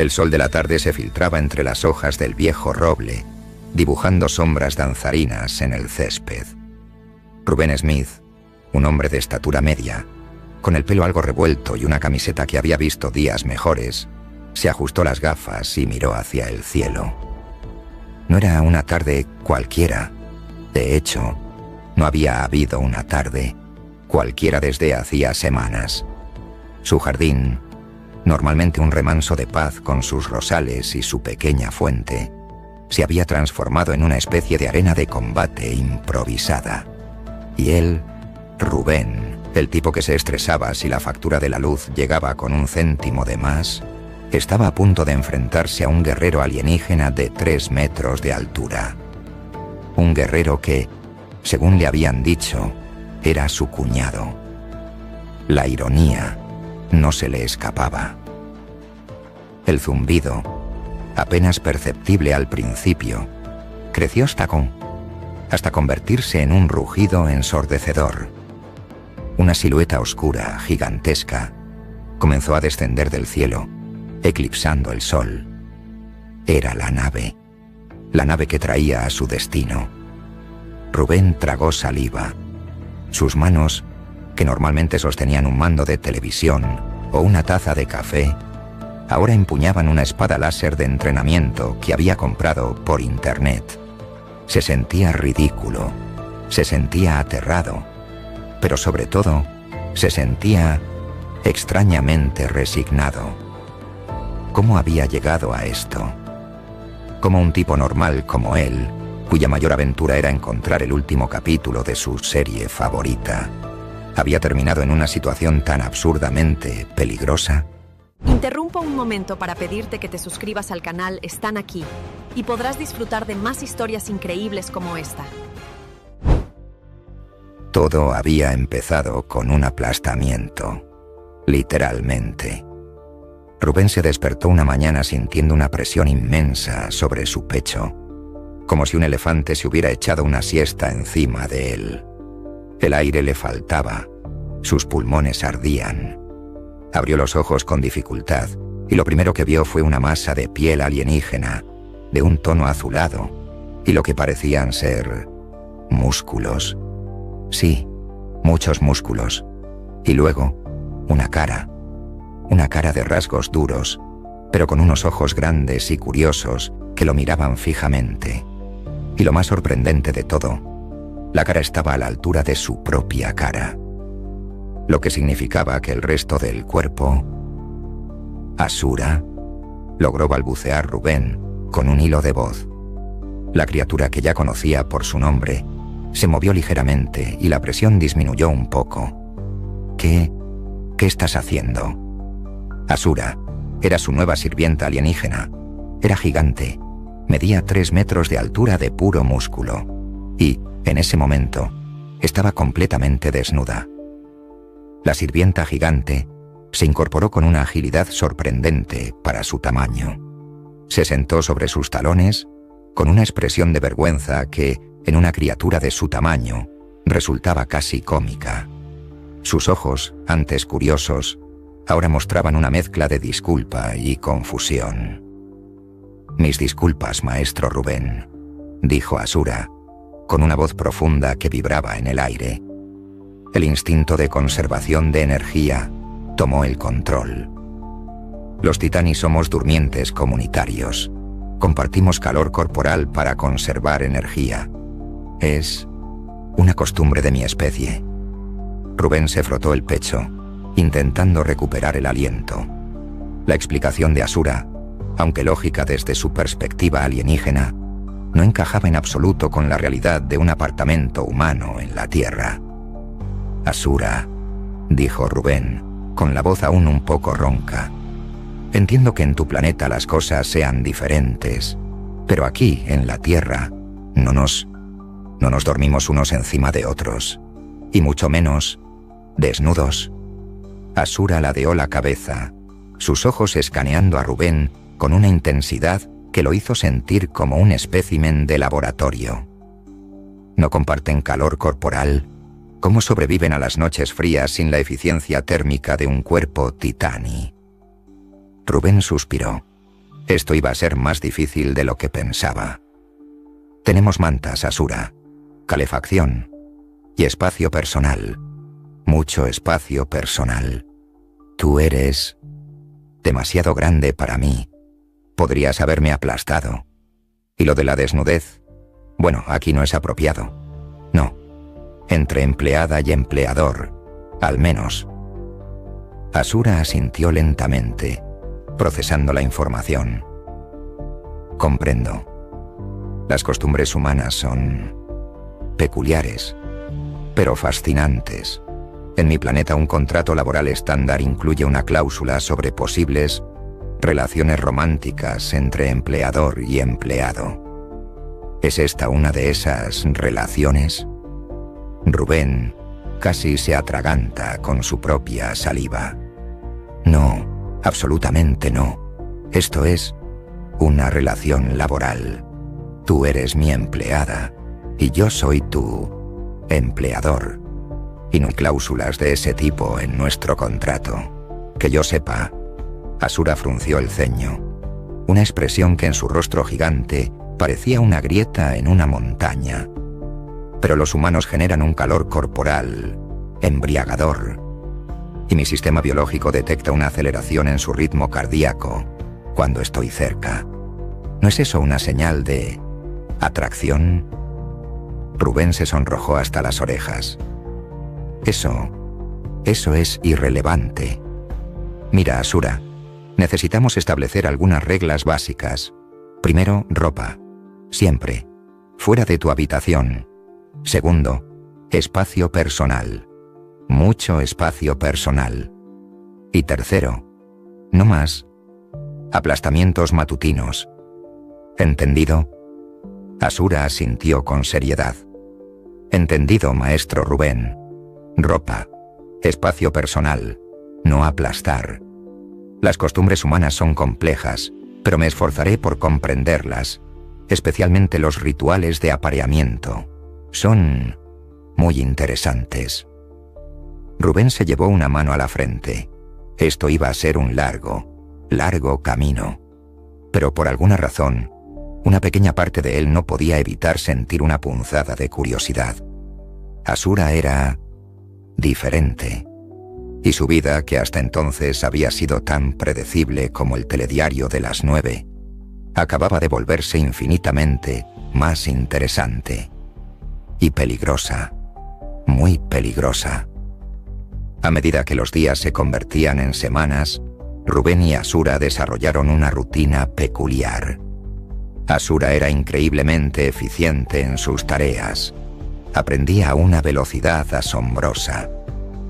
El sol de la tarde se filtraba entre las hojas del viejo roble, dibujando sombras danzarinas en el césped. Rubén Smith, un hombre de estatura media, con el pelo algo revuelto y una camiseta que había visto días mejores, se ajustó las gafas y miró hacia el cielo. No era una tarde cualquiera. De hecho, no había habido una tarde cualquiera desde hacía semanas. Su jardín, normalmente un remanso de paz con sus rosales y su pequeña fuente, se había transformado en una especie de arena de combate improvisada. Y él, Rubén, el tipo que se estresaba si la factura de la luz llegaba con 1 céntimo de más, estaba a punto de enfrentarse a un guerrero alienígena de 3 metros de altura. Un guerrero que, según le habían dicho, era su cuñado. La ironía no se le escapaba. El zumbido, apenas perceptible al principio, creció hasta convertirse en un rugido ensordecedor. Una silueta oscura, gigantesca, comenzó a descender del cielo, eclipsando el sol. Era la nave que traía a su destino. Rubén tragó saliva. Sus manos, que normalmente sostenían un mando de televisión o una taza de café, ahora empuñaban una espada láser de entrenamiento que había comprado por internet. Se sentía ridículo, se sentía aterrado, pero sobre todo, se sentía extrañamente resignado. ¿Cómo había llegado a esto? ¿Cómo un tipo normal como él, cuya mayor aventura era encontrar el último capítulo de su serie favorita, había terminado en una situación tan absurdamente peligrosa? Interrumpo un momento para pedirte que te suscribas al canal Están Aquí y podrás disfrutar de más historias increíbles como esta. Todo había empezado con un aplastamiento, literalmente. Rubén se despertó una mañana sintiendo una presión inmensa sobre su pecho, como si un elefante se hubiera echado una siesta encima de él. El aire le faltaba, sus pulmones ardían. Abrió los ojos con dificultad y lo primero que vio fue una masa de piel alienígena, de un tono azulado, y lo que parecían ser músculos. Sí, muchos músculos. Y luego, una cara de rasgos duros, pero con unos ojos grandes y curiosos que lo miraban fijamente. Y lo más sorprendente de todo, la cara estaba a la altura de su propia cara, lo que significaba que el resto del cuerpo... ¿Asura?, logró balbucear Rubén con un hilo de voz. La criatura que ya conocía por su nombre se movió ligeramente y la presión disminuyó un poco. ¿Qué estás haciendo? Asura era su nueva sirvienta alienígena. Era gigante, medía 3 metros de altura de puro músculo y, en ese momento, estaba completamente desnuda. La sirvienta gigante se incorporó con una agilidad sorprendente para su tamaño. Se sentó sobre sus talones con una expresión de vergüenza que, en una criatura de su tamaño, resultaba casi cómica. Sus ojos, antes curiosos, ahora mostraban una mezcla de disculpa y confusión. «Mis disculpas, maestro Rubén», dijo Asura, con una voz profunda que vibraba en el aire. El instinto de conservación de energía tomó el control. Los titanis somos durmientes comunitarios. Compartimos calor corporal para conservar energía. Es una costumbre de mi especie. Rubén se frotó el pecho, intentando recuperar el aliento. La explicación de Asura, aunque lógica desde su perspectiva alienígena, no encajaba en absoluto con la realidad de un apartamento humano en la Tierra. «Asura», dijo Rubén, con la voz aún un poco ronca, «entiendo que en tu planeta las cosas sean diferentes, pero aquí, en la Tierra, no nos dormimos unos encima de otros, y mucho menos desnudos». Asura ladeó la cabeza, sus ojos escaneando a Rubén con una intensidad que lo hizo sentir como un espécimen de laboratorio. ¿No comparten calor corporal? ¿Cómo sobreviven a las noches frías sin la eficiencia térmica de un cuerpo titani? Rubén suspiró. Esto iba a ser más difícil de lo que pensaba. Tenemos mantas, Asura, calefacción y espacio personal. Mucho espacio personal. Tú eres demasiado grande para mí. Podrías haberme aplastado. Y lo de la desnudez, bueno, aquí no es apropiado. No. Entre empleada y empleador, al menos. Asura asintió lentamente, procesando la información. Comprendo. Las costumbres humanas son peculiares, pero fascinantes. En mi planeta un contrato laboral estándar incluye una cláusula sobre posibles relaciones románticas entre empleador y empleado. ¿Es esta una de esas relaciones? Rubén casi se atraganta con su propia saliva. No, absolutamente no. Esto es una relación laboral. Tú eres mi empleada y yo soy tu empleador. Y no hay cláusulas de ese tipo en nuestro contrato. Que yo sepa. Asura frunció el ceño, una expresión que en su rostro gigante parecía una grieta en una montaña. Pero los humanos generan un calor corporal embriagador, y mi sistema biológico detecta una aceleración en su ritmo cardíaco cuando estoy cerca. ¿No es eso una señal de atracción? Rubén se sonrojó hasta las orejas. Eso es irrelevante. Mira, Asura, necesitamos establecer algunas reglas básicas. Primero, ropa. Siempre. Fuera de tu habitación. Segundo, espacio personal. Mucho espacio personal. Y tercero, no más, aplastamientos matutinos. ¿Entendido? Asura asintió con seriedad. Entendido, maestro Rubén. Ropa. Espacio personal. No aplastar. Las costumbres humanas son complejas, pero me esforzaré por comprenderlas, especialmente los rituales de apareamiento. Son muy interesantes. Rubén se llevó una mano a la frente. Esto iba a ser un largo camino. Pero por alguna razón, una pequeña parte de él no podía evitar sentir una punzada de curiosidad. Asura era diferente. Y su vida, que hasta entonces había sido tan predecible como el telediario de las 9, acababa de volverse infinitamente más interesante. Y peligrosa. Muy peligrosa. A medida que los días se convertían en semanas, Rubén y Asura desarrollaron una rutina peculiar. Asura era increíblemente eficiente en sus tareas. Aprendía a una velocidad asombrosa.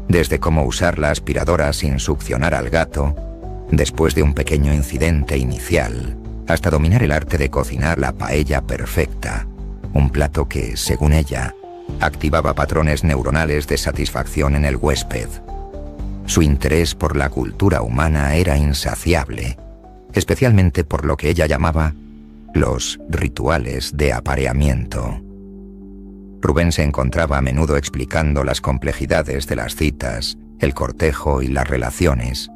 Desde cómo usar la aspiradora sin succionar al gato, después de un pequeño incidente inicial, hasta dominar el arte de cocinar la paella perfecta, un plato que, según ella, activaba patrones neuronales de satisfacción en el huésped. Su interés por la cultura humana era insaciable, especialmente por lo que ella llamaba los rituales de apareamiento. Rubén se encontraba a menudo explicando las complejidades de las citas, el cortejo y las relaciones,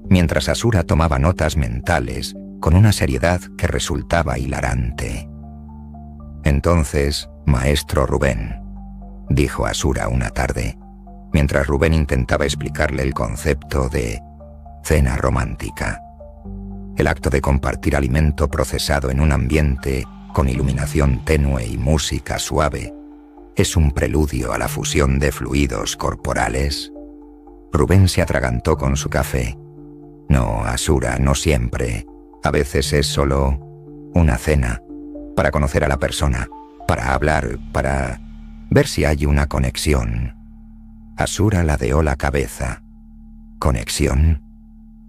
mientras Asura tomaba notas mentales con una seriedad que resultaba hilarante. Entonces, maestro Rubén, dijo Asura una tarde, mientras Rubén intentaba explicarle el concepto de cena romántica. El acto de compartir alimento procesado en un ambiente con iluminación tenue y música suave es un preludio a la fusión de fluidos corporales. Rubén se atragantó con su café. No, Asura, no siempre. A veces es solo una cena, para conocer a la persona, para hablar, para ver si hay una conexión. Asura ladeó la cabeza. ¿Conexión?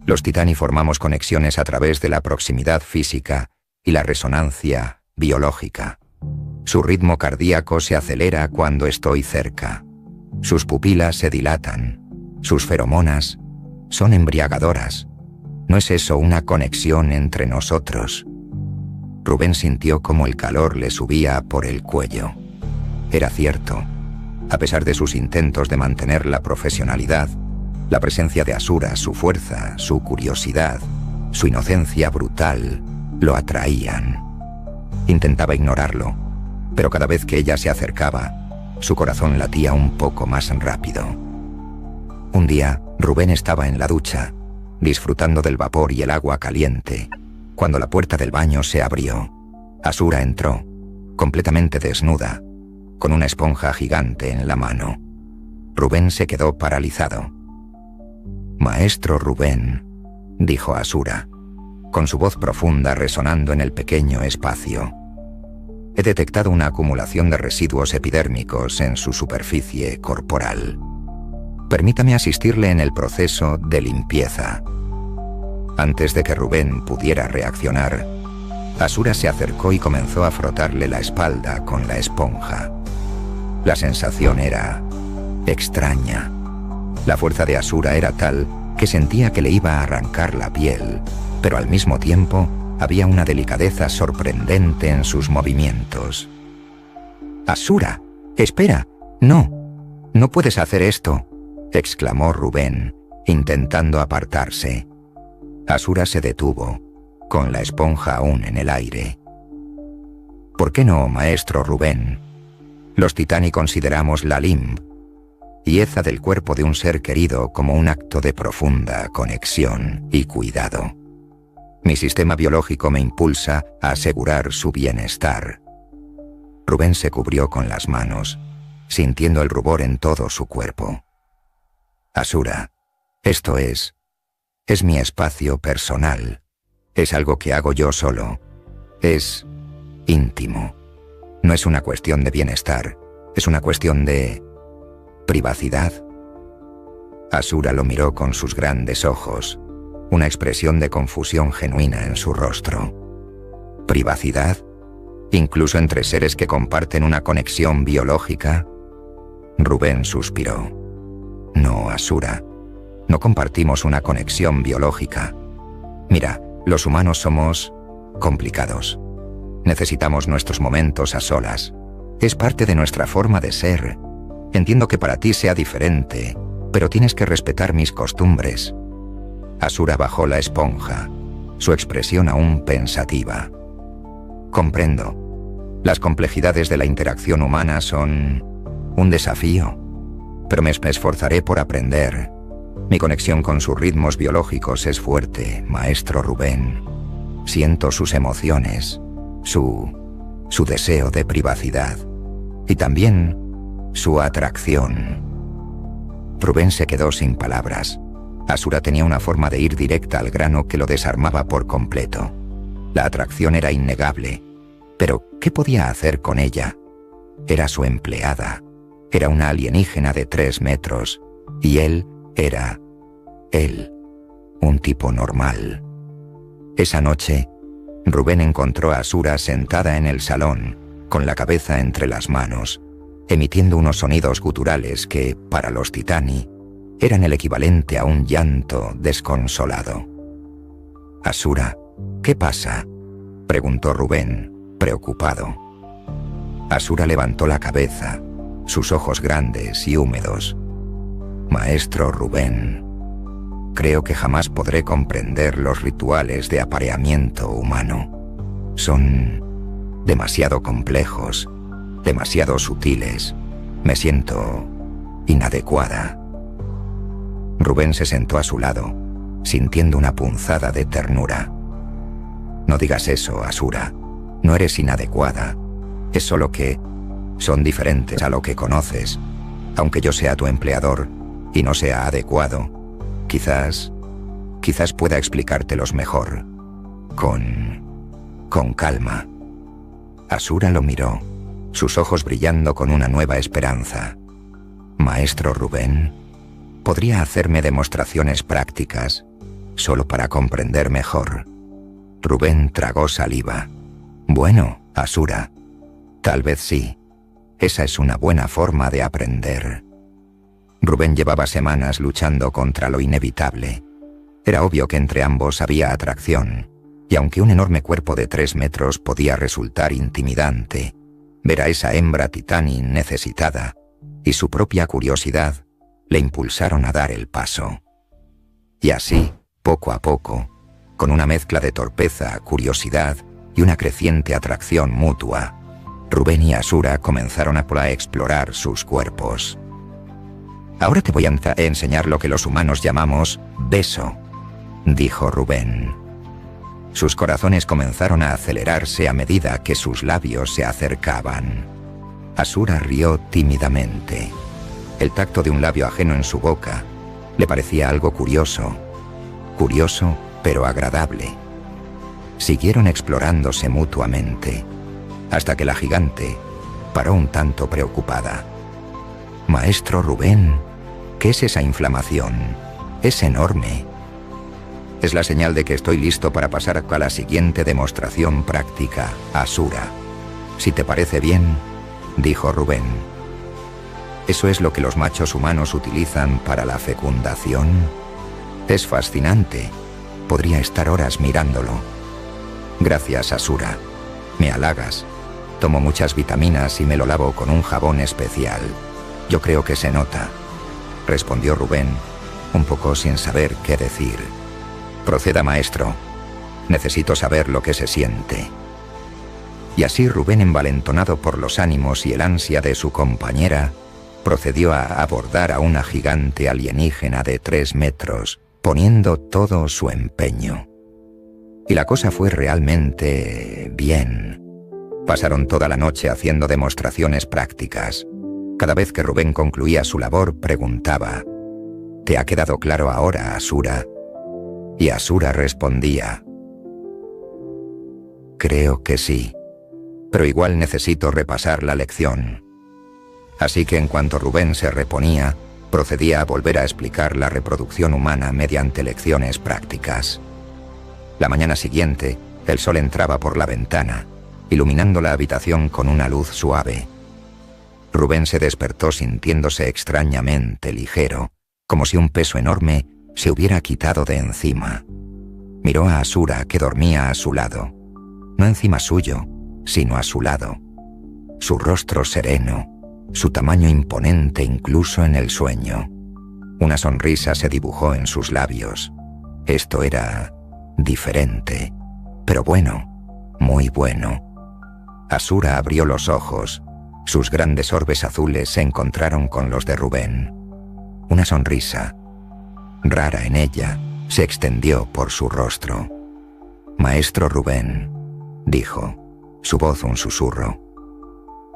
Los Titani formamos conexiones a través de la proximidad física y la resonancia biológica. Su ritmo cardíaco se acelera cuando estoy cerca. Sus pupilas se dilatan. Sus feromonas son embriagadoras. ¿No es eso una conexión entre nosotros? Rubén sintió como el calor le subía por el cuello. Era cierto. A pesar de sus intentos de mantener la profesionalidad, la presencia de Asura, su fuerza, su curiosidad, su inocencia brutal, lo atraían. Intentaba ignorarlo, pero cada vez que ella se acercaba, su corazón latía un poco más rápido. Un día, Rubén estaba en la ducha, disfrutando del vapor y el agua caliente, cuando la puerta del baño se abrió. Asura entró, completamente desnuda, con una esponja gigante en la mano. Rubén se quedó paralizado. «Maestro Rubén», dijo Asura, con su voz profunda resonando en el pequeño espacio. «He detectado una acumulación de residuos epidérmicos en su superficie corporal. Permítame asistirle en el proceso de limpieza». Antes de que Rubén pudiera reaccionar, Asura se acercó y comenzó a frotarle la espalda con la esponja. La sensación era extraña. La fuerza de Asura era tal que sentía que le iba a arrancar la piel, pero al mismo tiempo había una delicadeza sorprendente en sus movimientos. «Asura, espera, no puedes hacer esto», exclamó Rubén, intentando apartarse. Asura se detuvo, con la esponja aún en el aire. «¿Por qué no, maestro Rubén? Los titani consideramos la limb, pieza del cuerpo de un ser querido, como un acto de profunda conexión y cuidado. Mi sistema biológico me impulsa a asegurar su bienestar». Rubén se cubrió con las manos, sintiendo el rubor en todo su cuerpo. «Asura, esto es mi espacio personal. Es algo que hago yo solo. Es íntimo. No es una cuestión de bienestar, es una cuestión de privacidad». Asura lo miró con sus grandes ojos, una expresión de confusión genuina en su rostro. ¿Privacidad? ¿Incluso entre seres que comparten una conexión biológica? Rubén suspiró. «No, Asura, no compartimos una conexión biológica. Mira, los humanos somos complicados. Necesitamos nuestros momentos a solas. Es parte de nuestra forma de ser. Entiendo que para ti sea diferente, pero tienes que respetar mis costumbres». Asura bajó la esponja, su expresión aún pensativa. «Comprendo. Las complejidades de la interacción humana son un desafío, pero me esforzaré por aprender. Mi conexión con sus ritmos biológicos es fuerte, maestro Rubén. Siento sus emociones, su deseo de privacidad y también su atracción». Rubén se quedó sin palabras. Asura tenía una forma de ir directa al grano que lo desarmaba por completo. La atracción era innegable, pero ¿qué podía hacer con ella? Era su empleada, era una alienígena de 3 metros, y él era un tipo normal. Esa noche, Rubén encontró a Asura sentada en el salón, con la cabeza entre las manos, emitiendo unos sonidos guturales que, para los titani, eran el equivalente a un llanto desconsolado. «Asura, ¿qué pasa?», preguntó Rubén, preocupado. Asura levantó la cabeza, sus ojos grandes y húmedos. «Maestro Rubén, creo que jamás podré comprender los rituales de apareamiento humano. Son demasiado complejos, demasiado sutiles. Me siento inadecuada». Rubén se sentó a su lado, sintiendo una punzada de ternura. «No digas eso, Asura. No eres inadecuada. Es solo que son diferentes a lo que conoces. Aunque yo sea tu empleador y no sea adecuado, quizás pueda explicártelos mejor. Con calma». Asura lo miró, sus ojos brillando con una nueva esperanza. «Maestro Rubén, ¿podría hacerme demostraciones prácticas, solo para comprender mejor?» Rubén tragó saliva. «Bueno, Asura, tal vez sí. Esa es una buena forma de aprender». Rubén llevaba semanas luchando contra lo inevitable. Era obvio que entre ambos había atracción, y aunque un enorme cuerpo de 3 metros podía resultar intimidante, ver a esa hembra titani necesitada y su propia curiosidad le impulsaron a dar el paso. Y así, poco a poco, con una mezcla de torpeza, curiosidad y una creciente atracción mutua. Rubén y Asura comenzaron a explorar sus cuerpos. «Ahora te voy a enseñar lo que los humanos llamamos beso», dijo Rubén. Sus corazones comenzaron a acelerarse a medida que sus labios se acercaban. Asura rió tímidamente. El tacto de un labio ajeno en su boca le parecía algo curioso pero agradable. Siguieron explorándose mutuamente, hasta que la gigante paró un tanto preocupada. «Maestro Rubén, ¿qué es esa inflamación? Es enorme». «Es la señal de que estoy listo para pasar a la siguiente demostración práctica, Asura. Si te parece bien», dijo Rubén. «¿Eso es lo que los machos humanos utilizan para la fecundación? Es fascinante. Podría estar horas mirándolo». «Gracias, Asura. Me halagas. Tomo muchas vitaminas y me lo lavo con un jabón especial. Yo creo que se nota», respondió Rubén, un poco sin saber qué decir. «Proceda, maestro. Necesito saber lo que se siente». Y así Rubén, envalentonado por los ánimos y el ansia de su compañera, procedió a abordar a una gigante alienígena de 3 metros, poniendo todo su empeño. Y la cosa fue realmente bien. Pasaron toda la noche haciendo demostraciones prácticas. Cada vez que Rubén concluía su labor, preguntaba: «¿Te ha quedado claro ahora, Asura?». Y Asura respondía: «Creo que sí, pero igual necesito repasar la lección». Así que en cuanto Rubén se reponía, procedía a volver a explicar la reproducción humana mediante lecciones prácticas. La mañana siguiente, el sol entraba por la ventana, iluminando la habitación con una luz suave. Rubén se despertó sintiéndose extrañamente ligero, como si un peso enorme se hubiera quitado de encima. Miró a Asura, que dormía a su lado. No encima suyo, sino a su lado. Su rostro sereno, su tamaño imponente incluso en el sueño. Una sonrisa se dibujó en sus labios. Esto era diferente, pero bueno, muy bueno. Asura abrió los ojos. Sus grandes orbes azules se encontraron con los de Rubén. Una sonrisa, rara en ella, se extendió por su rostro. «Maestro Rubén», dijo, su voz un susurro,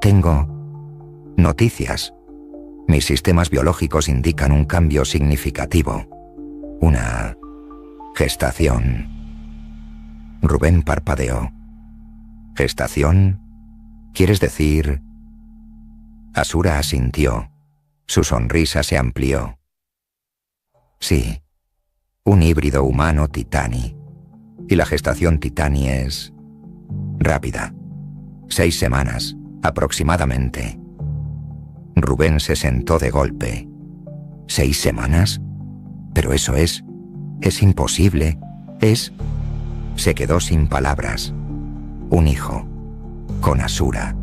«tengo noticias. Mis sistemas biológicos indican un cambio significativo. Una gestación». Rubén parpadeó. «¿Gestación? ¿Quieres decir...?» Asura asintió. Su sonrisa se amplió. «Sí, un híbrido humano-titani. Y la gestación titani es rápida. 6 semanas, aproximadamente». Rubén se sentó de golpe. «¿6 semanas? Pero eso es imposible. Se quedó sin palabras. Un hijo, con Asura,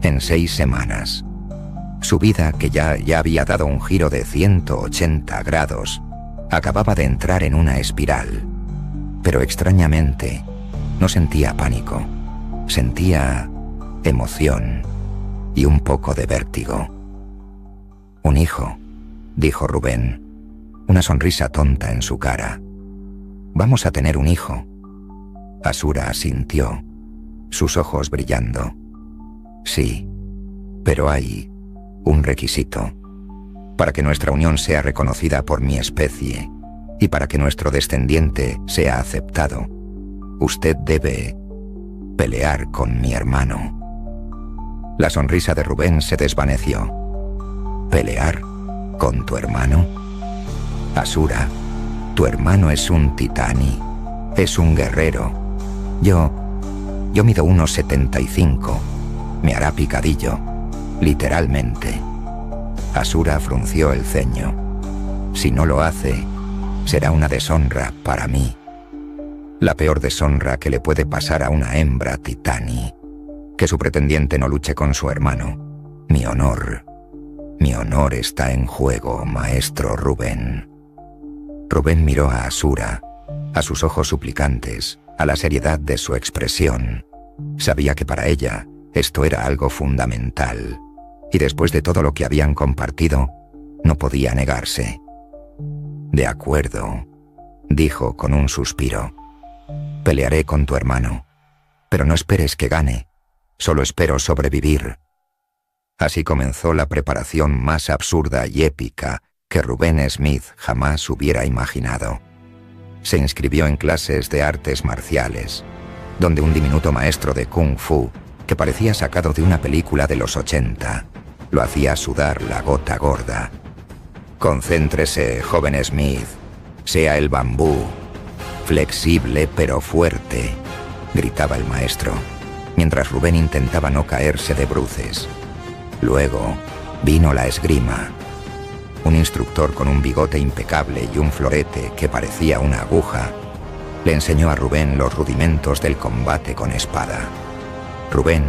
en 6 semanas. Su vida, que ya había dado un giro de 180 grados, acababa de entrar en una espiral. Pero extrañamente, no sentía pánico. Sentía emoción y un poco de vértigo. «Un hijo», dijo Rubén, una sonrisa tonta en su cara. «Vamos a tener un hijo». Asura asintió, sus ojos brillando. «Sí, pero hay un requisito. Para que nuestra unión sea reconocida por mi especie y para que nuestro descendiente sea aceptado, usted debe pelear con mi hermano». La sonrisa de Rubén se desvaneció. «¿Pelear con tu hermano? Asura, tu hermano es un titani, es un guerrero. Yo mido 1,75. Me hará picadillo, literalmente». Asura frunció el ceño. «Si no lo hace, será una deshonra para mí. La peor deshonra que le puede pasar a una hembra titani. Que su pretendiente no luche con su hermano. Mi honor está en juego, maestro Rubén». Rubén miró a Asura, a sus ojos suplicantes, a la seriedad de su expresión. Sabía que para ella esto era algo fundamental, y después de todo lo que habían compartido, no podía negarse. «De acuerdo», dijo con un suspiro. «Pelearé con tu hermano, pero no esperes que gane, solo espero sobrevivir». Así comenzó la preparación más absurda y épica que Rubén Smith jamás hubiera imaginado. Se inscribió en clases de artes marciales, donde un diminuto maestro de Kung Fu, que parecía sacado de una película de los 80, lo hacía sudar la gota gorda. «Concéntrese, joven Smith, sea el bambú, flexible pero fuerte», gritaba el maestro, mientras Rubén intentaba no caerse de bruces. Luego vino la esgrima. Un instructor con un bigote impecable y un florete que parecía una aguja le enseñó a Rubén los rudimentos del combate con espada. Rubén,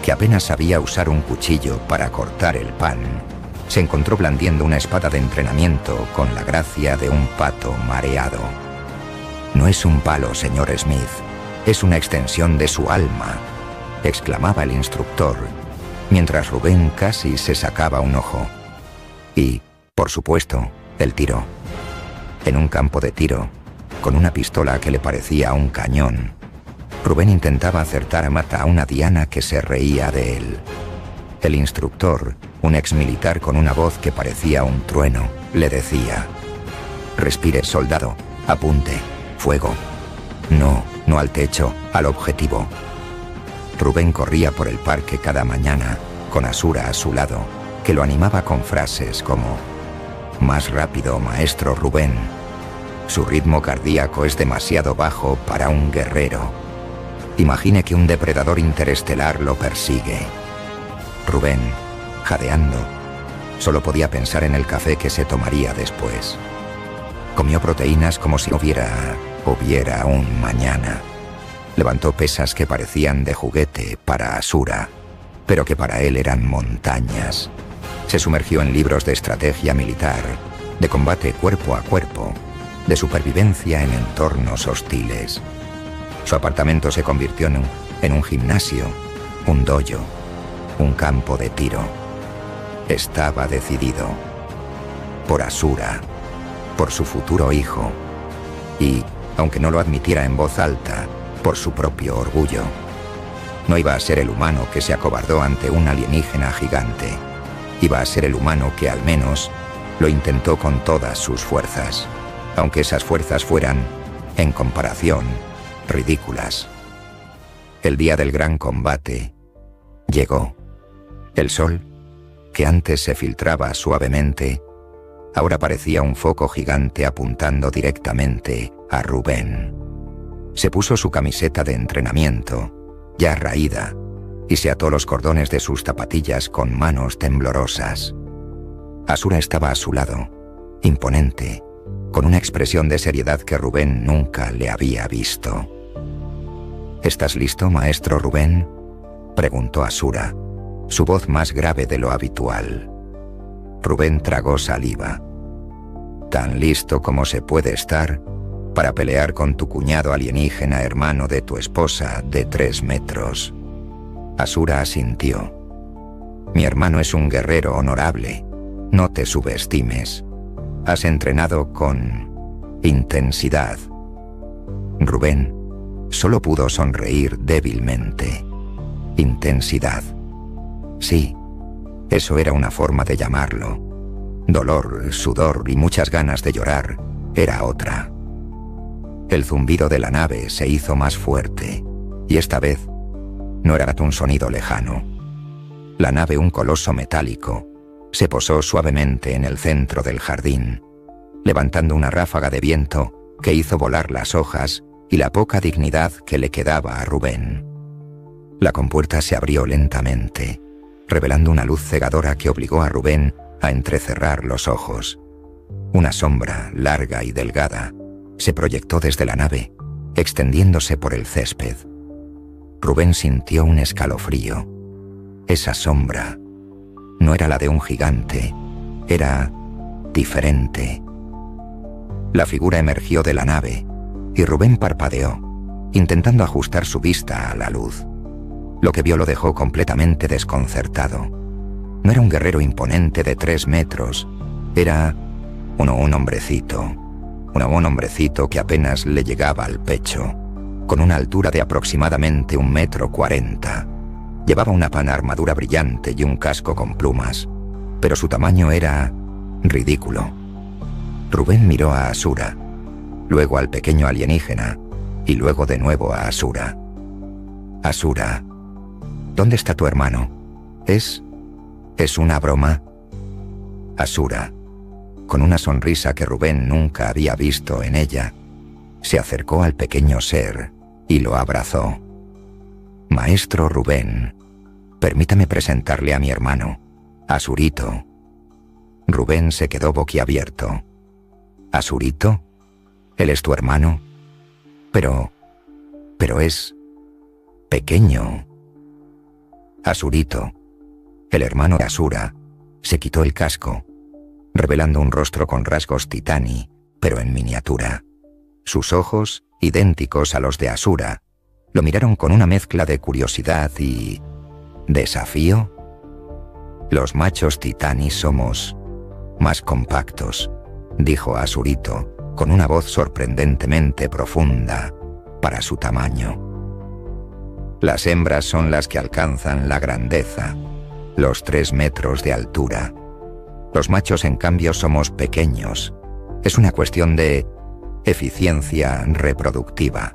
que apenas sabía usar un cuchillo para cortar el pan, se encontró blandiendo una espada de entrenamiento con la gracia de un pato mareado. «No es un palo, señor Smith, es una extensión de su alma», exclamaba el instructor, mientras Rubén casi se sacaba un ojo. Y, por supuesto, el tiro. En un campo de tiro, con una pistola que le parecía un cañón, Rubén intentaba acertar a mata a una diana que se reía de él. El instructor, un exmilitar con una voz que parecía un trueno, le decía: «Respire, soldado, apunte, fuego. No al techo, al objetivo». Rubén corría por el parque cada mañana, con Asura a su lado, que lo animaba con frases como: «Más rápido, maestro Rubén. Su ritmo cardíaco es demasiado bajo para un guerrero. Imagine que un depredador interestelar lo persigue». Rubén, jadeando, solo podía pensar en el café que se tomaría después. Comió proteínas como si hubiera un mañana. Levantó pesas que parecían de juguete para Asura, pero que para él eran montañas. Se sumergió en libros de estrategia militar, de combate cuerpo a cuerpo, de supervivencia en entornos hostiles. Su apartamento se convirtió en un gimnasio, un dojo, un campo de tiro. Estaba decidido. Por Asura, por su futuro hijo, y, aunque no lo admitiera en voz alta, por su propio orgullo. No iba a ser el humano que se acobardó ante un alienígena gigante. Iba a ser el humano que al menos lo intentó con todas sus fuerzas, aunque esas fuerzas fueran, en comparación, ridículas. El día del gran combate llegó. El sol, que antes se filtraba suavemente, ahora parecía un foco gigante apuntando directamente a Rubén. Se puso su camiseta de entrenamiento, ya raída, y se ató los cordones de sus zapatillas con manos temblorosas. Asura estaba a su lado, imponente, con una expresión de seriedad que Rubén nunca le había visto. «¿Estás listo, maestro Rubén?», preguntó Asura, su voz más grave de lo habitual. Rubén tragó saliva. «Tan listo como se puede estar para pelear con tu cuñado alienígena hermano de tu esposa de 3 metros». Asura asintió. «Mi hermano es un guerrero honorable. No te subestimes. Has entrenado con intensidad». Rubén solo pudo sonreír débilmente. Intensidad. Sí, eso era una forma de llamarlo. Dolor, sudor y muchas ganas de llorar era otra. El zumbido de la nave se hizo más fuerte, y esta vez no era un sonido lejano. La nave, un coloso metálico, se posó suavemente en el centro del jardín, levantando una ráfaga de viento que hizo volar las hojas y la poca dignidad que le quedaba a Rubén. La compuerta se abrió lentamente, revelando una luz cegadora que obligó a Rubén a entrecerrar los ojos. Una sombra, larga y delgada, se proyectó desde la nave, extendiéndose por el césped. Rubén sintió un escalofrío. Esa sombra no era la de un gigante, era diferente. La figura emergió de la nave, y Rubén parpadeó, intentando ajustar su vista a la luz. Lo que vio lo dejó completamente desconcertado. No era un guerrero imponente de 3 metros, era un hombrecito que apenas le llegaba al pecho, con una altura de aproximadamente 1,40 m. Llevaba una pana armadura brillante y un casco con plumas, pero su tamaño era ridículo. Rubén miró a Asura, luego al pequeño alienígena y luego de nuevo a Asura. Asura, ¿dónde está tu hermano? ¿Es una broma? Asura, con una sonrisa que Rubén nunca había visto en ella, se acercó al pequeño ser y lo abrazó. Maestro Rubén, permítame presentarle a mi hermano, Asurito. Rubén se quedó boquiabierto. ¿Asurito? ¿Él es tu hermano? Pero es pequeño. Asurito, el hermano de Asura, se quitó el casco, revelando un rostro con rasgos titani, pero en miniatura. Sus ojos, idénticos a los de Asura, lo miraron con una mezcla de curiosidad y desafío. Los machos somos más compactos, dijo Asurito, con una voz sorprendentemente profunda para su tamaño. Las hembras son las que alcanzan la grandeza, los 3 metros de altura. Los machos, en cambio, somos pequeños. Es una cuestión de eficiencia reproductiva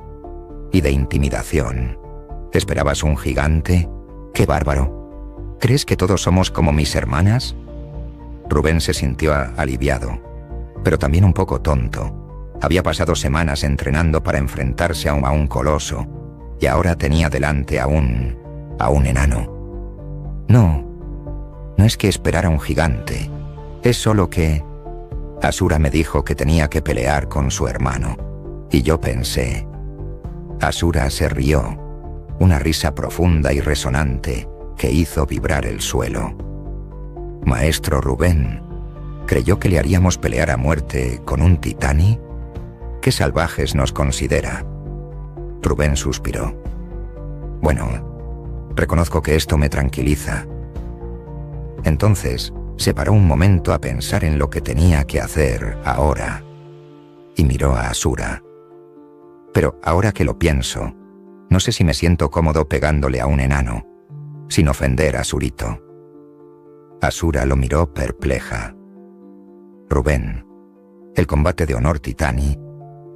y de intimidación. ¿Esperabas un gigante? ¡Qué bárbaro! ¿Crees que todos somos como mis hermanas? Rubén se sintió aliviado, pero también un poco tonto. Había pasado semanas entrenando para enfrentarse a un coloso, y ahora tenía delante a un enano. No es que esperara un gigante, es solo que Asura me dijo que tenía que pelear con su hermano, y yo pensé. Asura se rió, una risa profunda y resonante que hizo vibrar el suelo. Maestro Rubén, ¿creyó que le haríamos pelear a muerte con un titani? ¿Qué salvajes nos considera? Rubén suspiró. Bueno, reconozco que esto me tranquiliza. Entonces, se paró un momento a pensar en lo que tenía que hacer ahora, y miró a Asura. Pero ahora que lo pienso, no sé si me siento cómodo pegándole a un enano, sin ofender a Asurito. Asura lo miró perpleja. Rubén, el combate de honor titani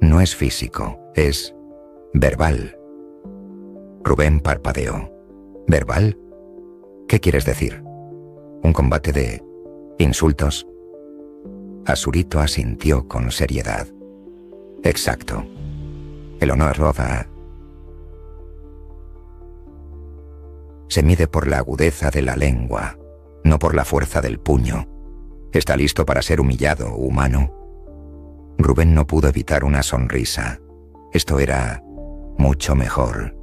no es físico, es verbal. Rubén parpadeó. ¿Verbal? ¿Qué quieres decir? ¿Un combate de insultos? Asurito asintió con seriedad. Exacto. El honor se mide por la agudeza de la lengua, no por la fuerza del puño. ¿Está listo para ser humillado, humano? Rubén no pudo evitar una sonrisa. Esto era mucho mejor.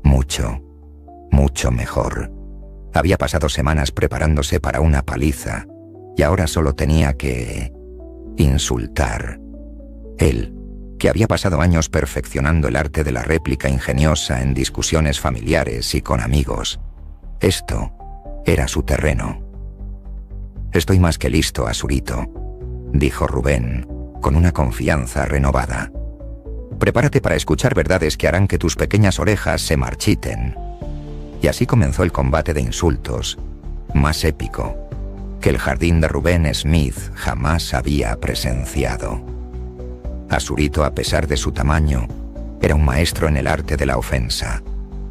Mucho mejor. Había pasado semanas preparándose para una paliza, y ahora solo tenía que insultar. Él, que había pasado años perfeccionando el arte de la réplica ingeniosa en discusiones familiares y con amigos. Esto era su terreno. Estoy más que listo, Asurito, dijo Rubén, con una confianza renovada. Prepárate para escuchar verdades que harán que tus pequeñas orejas se marchiten. Y así comenzó el combate de insultos, más épico, que el jardín de Rubén Smith jamás había presenciado. Asurito, a pesar de su tamaño, era un maestro en el arte de la ofensa.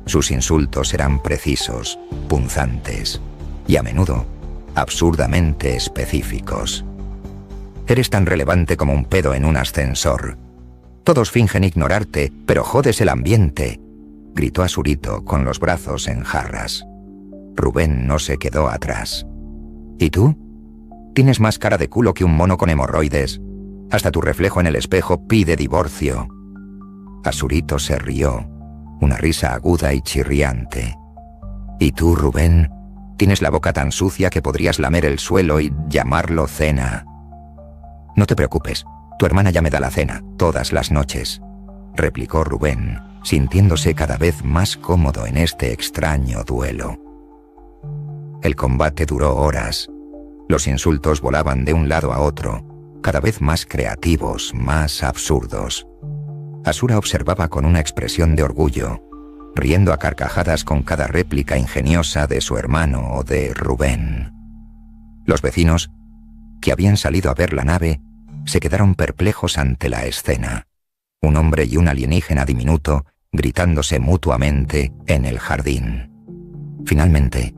Sus insultos eran precisos, punzantes y a menudo absurdamente específicos. Eres tan relevante como un pedo en un ascensor. Todos fingen ignorarte, pero jodes el ambiente, gritó Asurito con los brazos en jarras. Rubén no se quedó atrás. ¿Y tú? Tienes más cara de culo que un mono con hemorroides. Hasta tu reflejo en el espejo pide divorcio. Asurito se rió, una risa aguda y chirriante. ¿Y tú, Rubén? Tienes la boca tan sucia que podrías lamer el suelo y llamarlo cena. No te preocupes, tu hermana ya me da la cena, todas las noches. replicó Rubén, sintiéndose cada vez más cómodo en este extraño duelo. El combate duró horas. Los insultos volaban de un lado a otro, cada vez más creativos, más absurdos. Asura observaba con una expresión de orgullo, riendo a carcajadas con cada réplica ingeniosa de su hermano o de Rubén. Los vecinos, que habían salido a ver la nave, se quedaron perplejos ante la escena. Un hombre y un alienígena diminuto gritándose mutuamente en el jardín. Finalmente,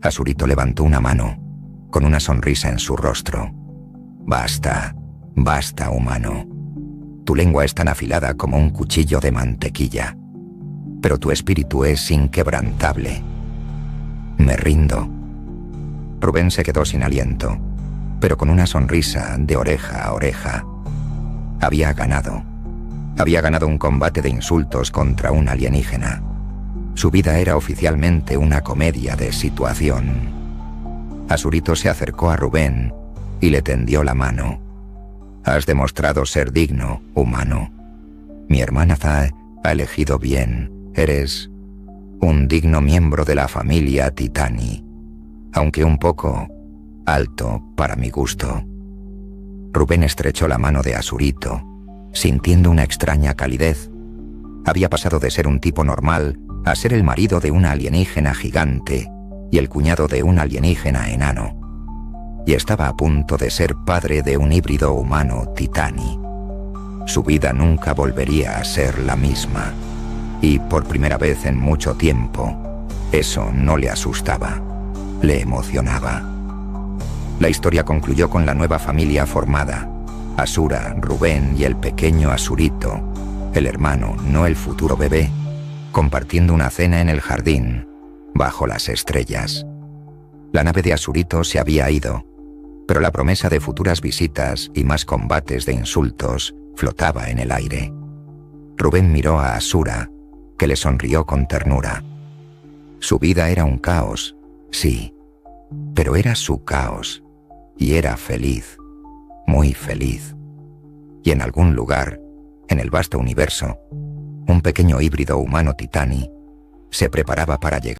Asurito levantó una mano, con una sonrisa en su rostro. «Basta, basta, humano. Tu lengua es tan afilada como un cuchillo de mantequilla, pero tu espíritu es inquebrantable. Me rindo». Rubén se quedó sin aliento, pero con una sonrisa de oreja a oreja. Había ganado. Había ganado un combate de insultos contra un alienígena. Su vida era oficialmente una comedia de situación. Asurito se acercó a Rubén y le tendió la mano. «Has demostrado ser digno, humano. Mi hermana Zae ha elegido bien. Eres un digno miembro de la familia Titani, aunque un poco alto para mi gusto». Rubén estrechó la mano de Asurito, sintiendo una extraña calidez. Había pasado de ser un tipo normal a ser el marido de una alienígena gigante y el cuñado de un alienígena enano. Y estaba a punto de ser padre de un híbrido humano Titani. Su vida nunca volvería a ser la misma. Y por primera vez en mucho tiempo, eso no le asustaba, le emocionaba. La historia concluyó con la nueva familia formada: Asura, Rubén y el pequeño Asurito, el hermano, no el futuro bebé, compartiendo una cena en el jardín, bajo las estrellas. La nave de Asurito se había ido, pero la promesa de futuras visitas y más combates de insultos flotaba en el aire. Rubén miró a Asura, que le sonrió con ternura. Su vida era un caos, sí, pero era su caos, y era feliz, muy feliz. Y en algún lugar, en el vasto universo, un pequeño híbrido humano Titani se preparaba para llegar.